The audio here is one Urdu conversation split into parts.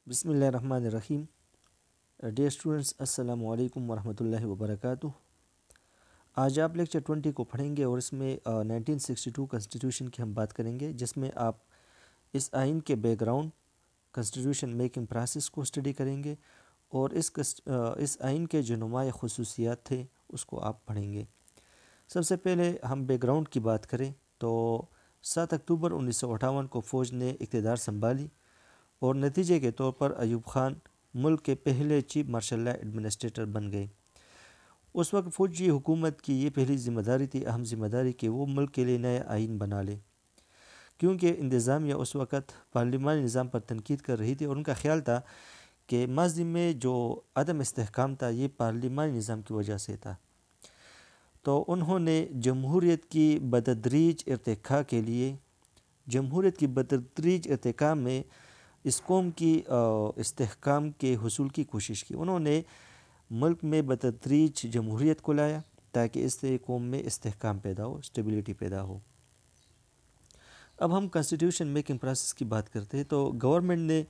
بسم اللہ الرحمن الرحیم۔ ڈیئر اسٹوڈنٹس، السلام علیکم ورحمۃ اللہ وبرکاتہ۔ آج آپ لیکچر 20 کو پڑھیں گے اور اس میں 1962 کنسٹیٹیوشن کی ہم بات کریں گے، جس میں آپ اس آئین کے back ground, constitution making process کو اسٹڈی کریں گے اور اس آئین کے جو نمایاں خصوصیات تھے اس کو آپ پڑھیں گے۔ سب سے پہلے ہم بیک گراؤنڈ کی بات کریں تو 7 اکتوبر 1958 کو فوج نے اقتدار سنبھالی اور نتیجے کے طور پر ایوب خان ملک کے پہلے چیف مارشل لا ایڈمنسٹریٹر بن گئے۔ اس وقت فوجی حکومت کی یہ پہلی ذمہ داری تھی، اہم ذمہ داری، کہ وہ ملک کے لیے نیا آئین بنا لے، کیونکہ انتظامیہ اس وقت پارلیمانی نظام پر تنقید کر رہی تھی اور ان کا خیال تھا کہ ماضی میں جو عدم استحکام تھا یہ پارلیمانی نظام کی وجہ سے تھا۔ تو انہوں نے جمہوریت کی بتدریج ارتقاء کے لیے، جمہوریت کی بتدریج ارتقاء میں اس قوم کی استحکام کے حصول کی کوشش کی۔ انہوں نے ملک میں بتدریج جمہوریت کو لایا تاکہ اس سے قوم میں استحکام پیدا ہو، اسٹیبلٹی پیدا ہو۔ اب ہم کنسٹیٹیوشن میکنگ پروسیس کی بات کرتے ہیں تو گورنمنٹ نے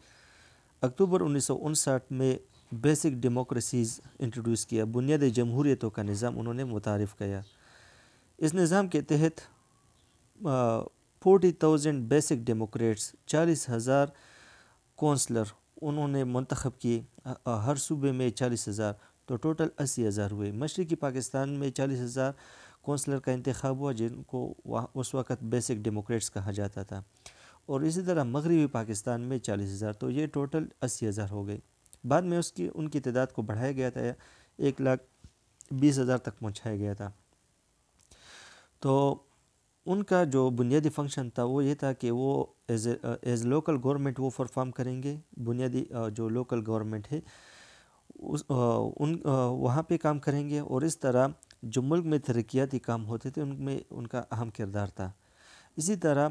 اکتوبر 1959 میں بیسک ڈیموکریسیز انٹروڈیوس کیا، بنیادی جمہوریتوں کا نظام انہوں نے متعارف کیا۔ اس نظام کے تحت 40,000 بیسک ڈیموکریٹس، 40,000 کونسلر انہوں نے منتخب کیے، ہر صوبے میں 40,000، تو ٹوٹل 80,000 ہوئے۔ مشرقی پاکستان میں 40,000 کونسلر کا انتخاب ہوا، جن کو اس وقت بیسک ڈیموکریٹس کہا جاتا تھا، اور اسی طرح مغربی پاکستان میں 40,000، تو یہ ٹوٹل 80,000 ہو گئے۔ بعد میں ان کی تعداد کو بڑھایا گیا تھا، 1,20,000 تک پہنچایا گیا تھا۔ تو ان کا جو بنیادی فنکشن تھا وہ یہ تھا کہ وہ ایز لوکل گورنمنٹ وہ پرفارم کریں گے، بنیادی جو لوکل گورنمنٹ ہے وہاں پہ کام کریں گے، اور اس طرح جو ملک میں ترقیاتی کام ہوتے تھے ان میں ان کا اہم کردار تھا۔ اسی طرح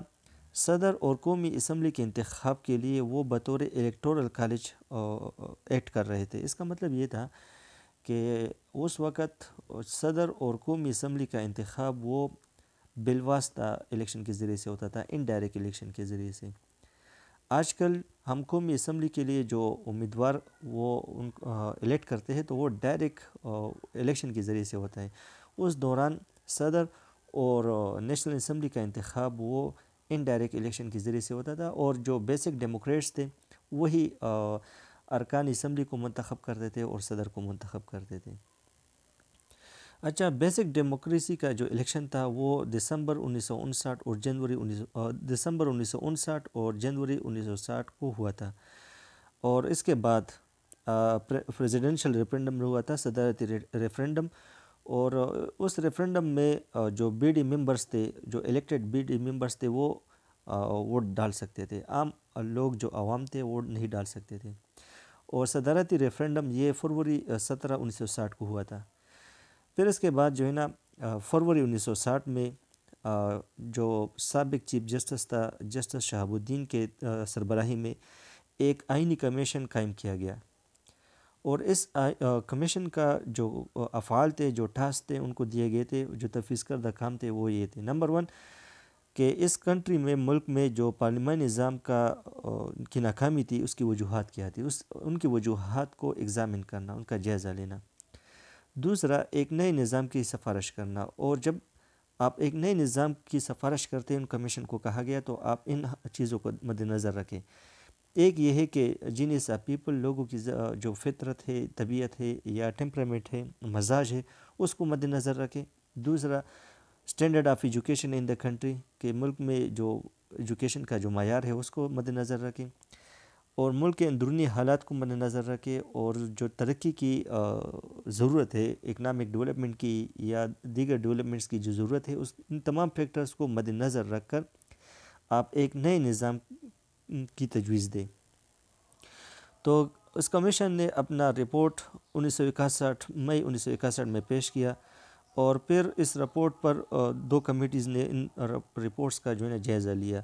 صدر اور قومی اسمبلی کے انتخاب کے لیے وہ بطور الیکٹورل کالج ایکٹ کر رہے تھے۔ اس کا مطلب یہ تھا کہ اس وقت صدر اور قومی اسمبلی کا انتخاب وہ بالواسطہ الیکشن کے ذریعے سے ہوتا تھا، انڈائریکٹ الیکشن کے ذریعے سے۔ آج کل ہم قومی اسمبلی کے لیے جو امیدوار وہ الیکٹ کرتے ہیں تو وہ ڈائریکٹ الیکشن کے ذریعے سے ہوتا ہے۔ اس دوران صدر اور نیشنل اسمبلی کا انتخاب وہ انڈائریکٹ الیکشن کے ذریعے سے ہوتا تھا، اور جو بیسک ڈیموکریٹس تھے وہی ارکان اسمبلی کو منتخب کرتے تھے اور صدر کو منتخب کرتے تھے۔ اچھا، بیسک ڈیموکریسی کا جو الیکشن تھا وہ دسمبر 1959 اور جنوری 1960 کو ہوا تھا، اور اس کے بعد پریزیڈنشل ریفرنڈم ہوا تھا، صدارتی ریفرنڈم، اور اس ریفرنڈم میں جو بی ڈی ممبرس تھے، جو الیکٹڈ بی ڈی ممبرس تھے، وہ ووٹ ڈال سکتے تھے، عام لوگ جو عوام تھے ووٹ نہیں ڈال سکتے تھے۔ اور صدارتی ریفرنڈم یہ فروری 17 1960 کو ہوا تھا۔ پھر اس کے بعد جو ہے نا فروری 1960 میں جو سابق چیف جسٹس تھا، جسٹس شہاب الدین کے سربراہی میں ایک آئینی کمیشن قائم کیا گیا، اور اس کمیشن کا جو افعال تھے، جو ٹاسک تھے ان کو دیے گئے تھے، جو تفویض کردہ کام تھے وہ یہ تھے: نمبر 1 کہ اس کنٹری میں، ملک میں جو پارلیمانی نظام کی ناکامی تھی اس کی وجوہات کیا تھی، ان کی وجوہات کو ایگزامن کرنا، ان کا جائزہ لینا۔ دوسرا، ایک نئے نظام کی سفارش کرنا، اور جب آپ ایک نئے نظام کی سفارش کرتے ہیں، ان کمیشن کو کہا گیا تو آپ ان چیزوں کو مد نظر رکھیں۔ ایک یہ ہے کہ جینیس آف پیپل، لوگوں کی جو فطرت ہے، طبیعت ہے یا ٹیمپرامنٹ ہے، مزاج ہے، اس کو مد نظر رکھیں۔ دوسرا، standard of education in the country, کہ ملک میں جو ایجوکیشن کا جو معیار ہے اس کو مد نظر رکھیں، اور ملک کے اندرونی حالات کو مد نظر رکھے، اور جو ترقی کی ضرورت ہے، اکنامک ڈیولپمنٹ کی یا دیگر ڈیولپمنٹس کی جو ضرورت ہے، ان تمام فیکٹرز کو مد نظر رکھ کر آپ ایک نئے نظام کی تجویز دیں۔ تو اس کمیشن نے اپنا رپورٹ 1961 مئی 1961 میں پیش کیا، اور پھر اس رپورٹ پر 2 کمیٹیز نے ان رپورٹس کا جو ہے جائزہ لیا۔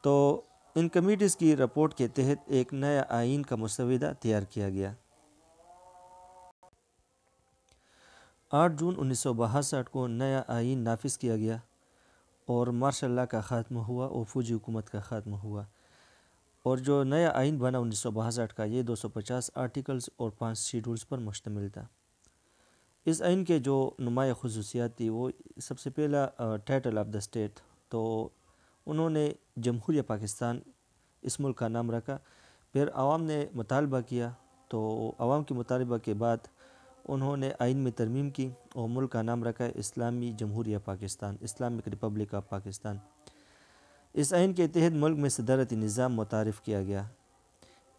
تو ان کمیٹیز کی رپورٹ کے تحت ایک نیا آئین کا مسودہ تیار کیا گیا۔ 8 جون 1962 کو نیا آئین نافذ کیا گیا، اور مارشل لا کا خاتمہ ہوا اور فوجی حکومت کا خاتمہ ہوا، اور جو نیا آئین بنا 1962 کا، یہ 250 آرٹیکلز اور 5 شیڈولز پر مشتمل تھا۔ اس آئین کے جو نمایاں خصوصیات تھی، وہ سب سے پہلا ٹائٹل آف دا اسٹیٹ، تو انہوں نے جمہوریہ پاکستان اس ملک کا نام رکھا۔ پھر عوام نے مطالبہ کیا، تو عوام کے مطالبہ کے بعد انہوں نے آئین میں ترمیم کی اور ملک کا نام رکھا اسلامی جمہوریہ Pakistan, Islamic Republic of Pakistan. اس آئین کے تحت ملک میں صدارتی نظام متعارف کیا گیا۔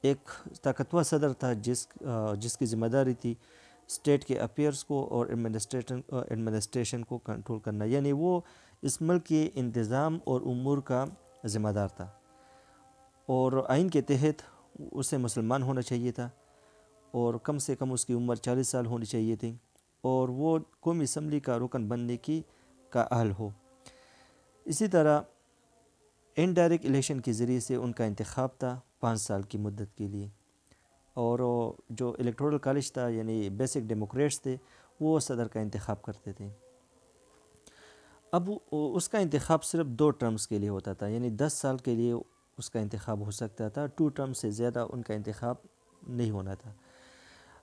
ایک طاقتور صدر تھا جس کی ذمہ داری تھی اسٹیٹ کے افیئرس کو اور ایڈمنسٹریشن کو کنٹرول کرنا، یعنی وہ اس ملک کے انتظام اور امور کا ذمہ دار تھا۔ اور آئین کے تحت اسے مسلمان ہونا چاہیے تھا، اور کم سے کم اس کی عمر 40 سال ہونی چاہیے تھی، اور وہ قومی اسمبلی کا رکن بننے کا اہل ہو۔ اسی طرح انڈائریکٹ الیکشن کے ذریعے سے ان کا انتخاب تھا 5 سال کی مدت کے لیے، اور جو الیکٹورل کالج تھا، یعنی بیسک ڈیموکریٹس تھے، وہ صدر کا انتخاب کرتے تھے۔ اب اس کا انتخاب صرف 2 ٹرمز کے لیے ہوتا تھا، یعنی 10 سال کے لیے اس کا انتخاب ہو سکتا تھا، 2 ٹرم سے زیادہ ان کا انتخاب نہیں ہونا تھا۔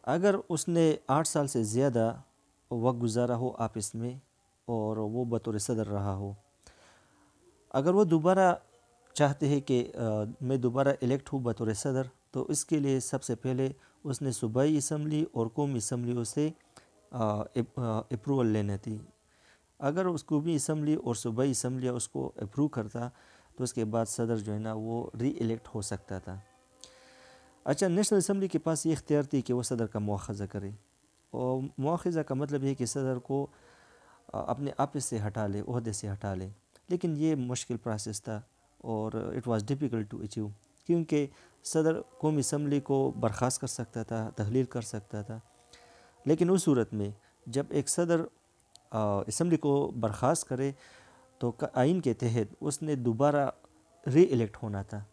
اگر اس نے 8 سال سے زیادہ وقت گزارا ہو آفس میں اور وہ بطور صدر رہا ہو، اگر وہ دوبارہ چاہتے ہیں کہ میں دوبارہ الیکٹ ہوں بطور صدر، تو اس کے لیے سب سے پہلے اس نے صوبائی اسمبلی اور قومی اسمبلیوں سے اپروول لینا تھی۔ اگر اس قومی اسمبلی اور صوبائی اسمبلیاں اس کو اپروو کرتا، تو اس کے بعد صدر جو ہے نا وہ ری الیکٹ ہو سکتا تھا۔ اچھا، نیشنل اسمبلی کے پاس یہ اختیار تھی کہ وہ صدر کا مواخذہ کرے، اور مواخذہ کا مطلب یہ ہے کہ صدر کو اپنے آفس سے ہٹا لے، عہدے سے ہٹا لے، لیکن یہ مشکل پروسیس تھا اور it was difficult to achieve, کیونکہ صدر قومی اسمبلی کو برخاست کر سکتا تھا، تحلیل کر سکتا تھا، لیکن اس صورت میں جب ایک صدر اسمبلی کو برخاست کرے تو آئین کے تحت اس نے دوبارہ ری الیکٹ ہونا تھا۔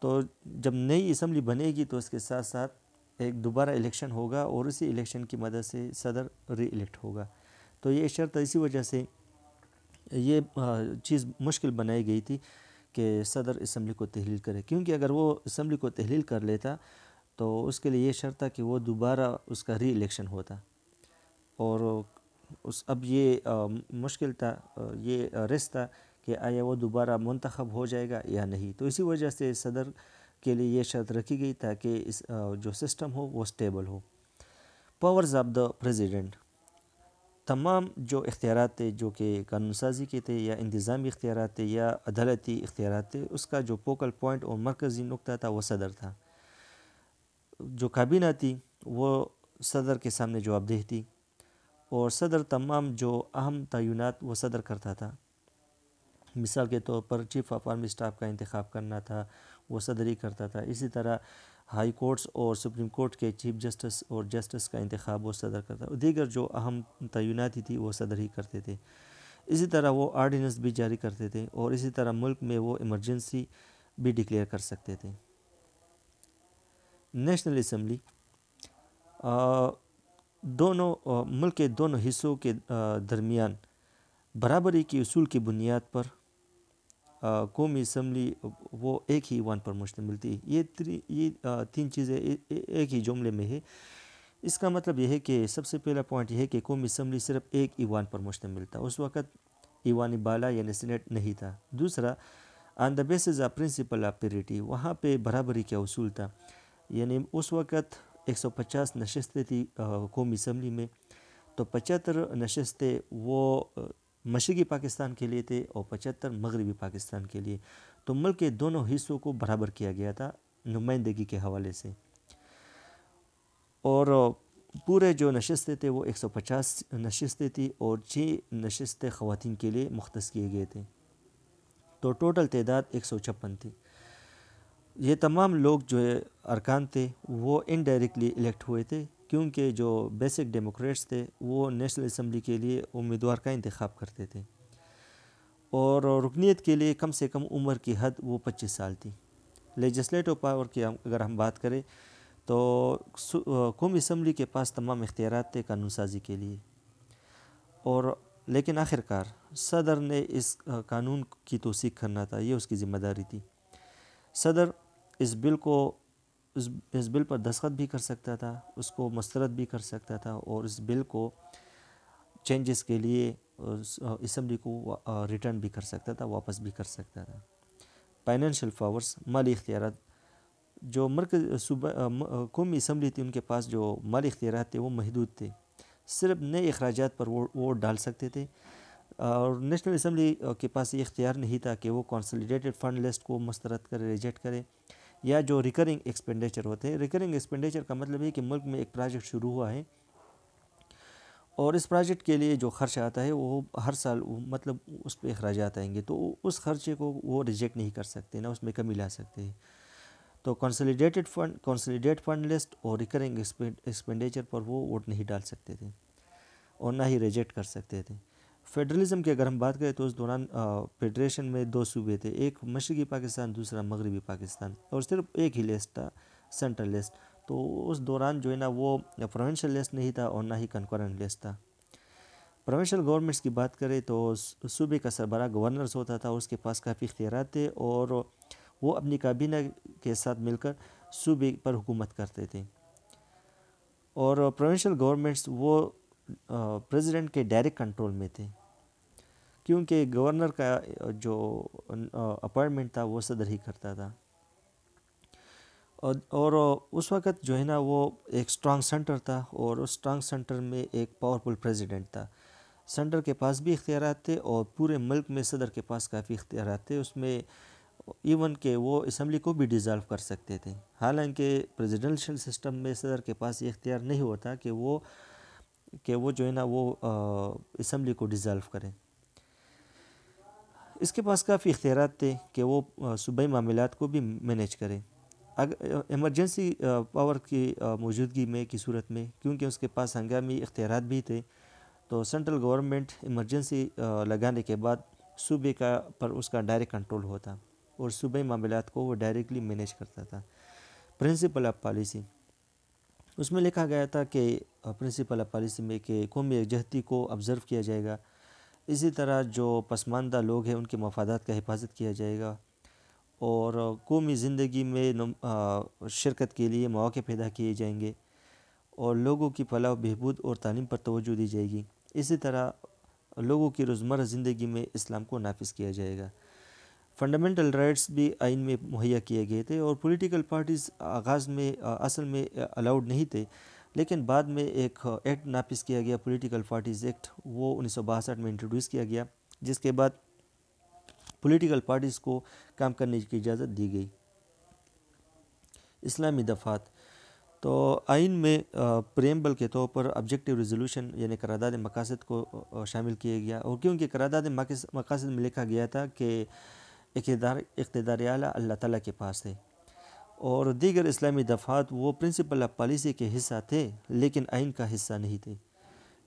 تو جب نئی اسمبلی بنے گی تو اس کے ساتھ ساتھ ایک دوبارہ الیکشن ہوگا، اور اسی الیکشن کی مدد سے صدر ری الیکٹ ہوگا۔ تو یہ شرط اسی وجہ سے یہ چیز مشکل بنائی گئی تھی کہ صدر اسمبلی کو تحلیل کرے، کیونکہ اگر وہ اسمبلی کو تحلیل کر لیتا تو اس کے لیے یہ شرط تھا کہ وہ دوبارہ اس کا ری الیکشن ہوتا، اور اب یہ مشکل تھا، یہ رسک تھا کہ آیا وہ دوبارہ منتخب ہو جائے گا یا نہیں۔ تو اسی وجہ سے صدر کے لیے یہ شرط رکھی گئی تاکہ اس جو سسٹم ہو وہ stable who. Powers of the president, تمام جو اختیارات تھے جو کہ قانون سازی کے تھے یا انتظامی اختیارات تھے یا عدالتی اختیارات تھے، اس کا جو فوکل پوائنٹ اور مرکزی نقطہ تھا وہ صدر تھا۔ جو کابینہ تھی وہ صدر کے سامنے جواب دہ تھی، اور صدر تمام جو اہم تعینات وہ صدر کرتا تھا۔ مثال کے طور پر چیف آف آرمی اسٹاف کا انتخاب کرنا تھا، وہ صدر ہی کرتا تھا۔ اسی طرح ہائی کورٹس اور سپریم کورٹ کے چیف جسٹس اور جسٹس کا انتخاب وہ صدر کرتا تھا، دیگر جو اہم تعینات تھی وہ صدر ہی کرتے تھے۔ اسی طرح وہ آرڈیننس بھی جاری کرتے تھے، اور اسی طرح ملک میں وہ ایمرجنسی بھی ڈکلیئر کر سکتے تھے۔ نیشنل اسمبلی دونوں ملک کے دونوں حصوں کے درمیان برابری کی اصول کی بنیاد پر قومی اسمبلی وہ ایک ہی ایوان پر مشتمل تھی۔ یہ 3 چیزیں ایک ہی جملے میں ہے۔ اس کا مطلب یہ ہے کہ سب سے پہلا پوائنٹ یہ ہے کہ قومی اسمبلی صرف ایک ایوان پر مشتمل تھا، اس وقت ایوان بالا یعنی سینیٹ نہیں تھا۔ دوسرا، on the basis of principle of parity, وہاں پہ برابری کا اصول تھا، یعنی اس وقت 150 نشستیں تھی قومی اسمبلی میں، تو 75 نشستیں وہ مشرقی پاکستان کے لیے تھے اور 75 مغربی پاکستان کے لیے، تو ملک کے دونوں حصوں کو برابر کیا گیا تھا نمائندگی کے حوالے سے، اور پورے جو نشستیں تھے وہ 150 نشستیں تھی، اور 6 نشستیں خواتین کے لیے مختص کیے گئے تھے، تو ٹوٹل تعداد 156 تھی۔ یہ تمام لوگ جو ارکان تھے وہ انڈائریکٹلی الیکٹ ہوئے تھے، کیونکہ جو بیسک ڈیموکریٹس تھے وہ نیشنل اسمبلی کے لیے امیدوار کا انتخاب کرتے تھے، اور رکنیت کے لیے کم سے کم عمر کی حد وہ 25 سال تھی۔ لیجسلیٹو پاور کی اگر ہم بات کریں تو قومی اسمبلی کے پاس تمام اختیارات تھے قانون سازی کے لیے، اور لیکن آخر کار صدر نے اس قانون کی توثیق کرنا تھا، یہ اس کی ذمہ داری تھی۔ صدر اس بل کو اس بل پر دستخط بھی کر سکتا تھا، اس کو مسترد بھی کر سکتا تھا، اور اس بل کو چینجز کے لیے اسمبلی کو ریٹرن بھی کر سکتا تھا، واپس بھی کر سکتا تھا۔ فائنینشیل پاورز، مالی اختیارات، جو مرکز قومی اسمبلی تھی ان کے پاس جو مالی اختیارات تھے وہ محدود تھے، صرف نئے اخراجات پر ووٹ ڈال سکتے تھے، اور نیشنل اسمبلی کے پاس یہ اختیار نہیں تھا کہ وہ کنسولیڈیٹڈ فنڈ لسٹ کو مسترد کرے، ریجیکٹ کرے، یا جو ریکرنگ ایکسپینڈیچر ہوتے ہیں۔ ریکرنگ ایکسپینڈیچر کا مطلب ہے کہ ملک میں ایک پروجیکٹ شروع ہوا ہے اور اس پروجیکٹ کے لیے جو خرچہ آتا ہے وہ ہر سال مطلب اس پہ اخراجات آئیں گے، تو اس خرچے کو وہ ریجیکٹ نہیں کر سکتے، نہ اس میں کمی لا سکتے ہیں۔ تو کنسولیڈیٹ فنڈ لسٹ اور ریکرنگ ایکسپینڈیچر پر وہ ووٹ نہیں ڈال سکتے تھے اور نہ ہی ریجیکٹ کر سکتے تھے۔ فیڈرلزم کی اگر ہم بات کریں تو اس دوران فیڈریشن میں 2 صوبے تھے، ایک مشرقی پاکستان، دوسرا مغربی پاکستان، اور صرف ایک ہی لسٹ تھا، سینٹرل لسٹ۔ تو اس دوران جو ہے نا وہ پروونشل لسٹ نہیں تھا اور نہ ہی کنکرنٹ لسٹ تھا۔ پروونشل گورنمنٹس کی بات کریں تو صوبے کا سربراہ گورنرز ہوتا تھا، اس کے پاس کافی اختیارات تھے اور وہ اپنی کابینہ کے ساتھ مل کر صوبے پر حکومت کرتے تھے، اور پروونشل گورنمنٹس وہ پریزیڈنٹ کے ڈائریکٹ کنٹرول میں تھے، کیونکہ گورنر کا جو اپائنٹمنٹ تھا وہ صدر ہی کرتا تھا، اور اس وقت جو ہے نا وہ ایک اسٹرانگ سینٹر تھا، اور اس اسٹرانگ سینٹر میں ایک پاورفل پریزیڈنٹ تھا۔ سینٹر کے پاس بھی اختیارات تھے اور پورے ملک میں صدر کے پاس کافی اختیارات تھے، اس میں ایون کہ وہ اسمبلی کو بھی ڈیزالو کر سکتے تھے، حالانکہ پریزیڈنشل سسٹم میں صدر کے پاس یہ اختیار نہیں ہوتا کہ وہ جو ہے نا وہ اسمبلی کو ڈیزالو کریں۔ اس کے پاس کافی اختیارات تھے کہ وہ صوبائی معاملات کو بھی مینیج کرے، اگر ایمرجنسی پاور کی موجودگی میں کی صورت میں، کیونکہ اس کے پاس ہنگامی اختیارات بھی تھے، تو سینٹرل گورنمنٹ ایمرجنسی لگانے کے بعد صوبے کا پر اس کا ڈائریکٹ کنٹرول ہوتا اور صوبائی معاملات کو وہ ڈائریکٹلی مینیج کرتا تھا۔ پرنسپل آف پالیسی، اس میں لکھا گیا تھا کہ پرنسپل آف پالیسی میں کہ قومی یکجہتی کو آبزرو کیا جائے گا، اسی طرح جو پسماندہ لوگ ہیں ان کے مفادات کا حفاظت کیا جائے گا، اور قومی زندگی میں شرکت کے لیے مواقع پیدا کیے جائیں گے، اور لوگوں کی فلاح و بہبود اور تعلیم پر توجہ دی جائے گی، اسی طرح لوگوں کی روزمرہ زندگی میں اسلام کو نافذ کیا جائے گا۔ فنڈامنٹل رائٹس بھی آئین میں مہیا کیے گئے تھے، اور پولیٹیکل پارٹیز آغاز میں اصل میں الاؤڈ نہیں تھے، لیکن بعد میں ایک ایکٹ نافذ کیا گیا، پولیٹیکل پارٹیز ایکٹ، وہ 1962 میں انٹروڈیوس کیا گیا، جس کے بعد پولیٹیکل پارٹیز کو کام کرنے کی اجازت دی گئی۔ اسلامی دفعات، تو آئین میں پریمبل کے طور پر آبجیکٹیو ریزولوشن یعنی قرارداد مقاصد کو شامل کیا گیا، اور کیونکہ قرارداد مقاصد میں لکھا گیا تھا کہ اقتدار اعلیٰ اللہ تعالیٰ کے پاس ہے، اور دیگر اسلامی دفعات وہ پرنسپل آف پالیسی کے حصہ تھے لیکن آئین کا حصہ نہیں تھے۔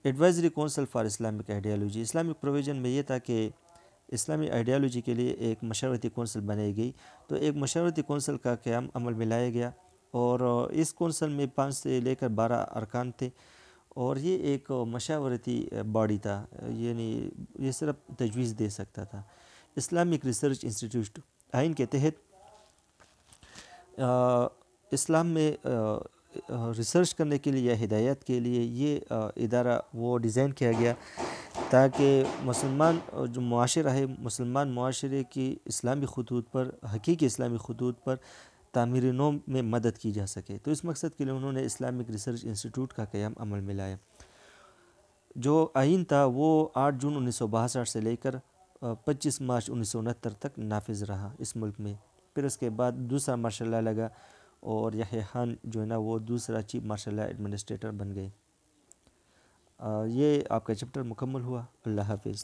Advisory council for Islamic ideology, Islamic provision میں یہ تھا کہ اسلامی آئیڈیالوجی کے لیے ایک مشاورتی کونسل بنائی گئی، تو ایک مشاورتی کونسل کا قیام عمل میں لایا گیا، اور اس کونسل میں 5 سے لے کر 12 ارکان تھے، اور یہ ایک مشاورتی باڈی تھا، یعنی یہ صرف تجویز دے سکتا تھا۔ اسلامک ریسرچ انسٹیٹیوٹ، آئین کے تحت اسلام میں ریسرچ کرنے کے لیے یا ہدایات کے لیے یہ ادارہ وہ ڈیزائن کیا گیا تاکہ مسلمان جو معاشرہ ہے، مسلمان معاشرے کی اسلامی خطوط پر، حقیقی اسلامی خطوط پر تعمیر نو میں مدد کی جا سکے، تو اس مقصد کے لیے انہوں نے اسلامک ریسرچ انسٹیٹیوٹ کا قیام عمل میں لایا۔ جو آئین تھا وہ 8 جون 1962 سے لے کر 25 مارچ 1969 تک نافذ رہا اس ملک میں، پھر اس کے بعد دوسرا مارشل لا لگا، اور یحییٰ خان جو ہے نا وہ دوسرا چیف مارشل لا ایڈمنسٹریٹر بن گئے۔ یہ آپ کا چیپٹر مکمل ہوا۔ اللہ حافظ۔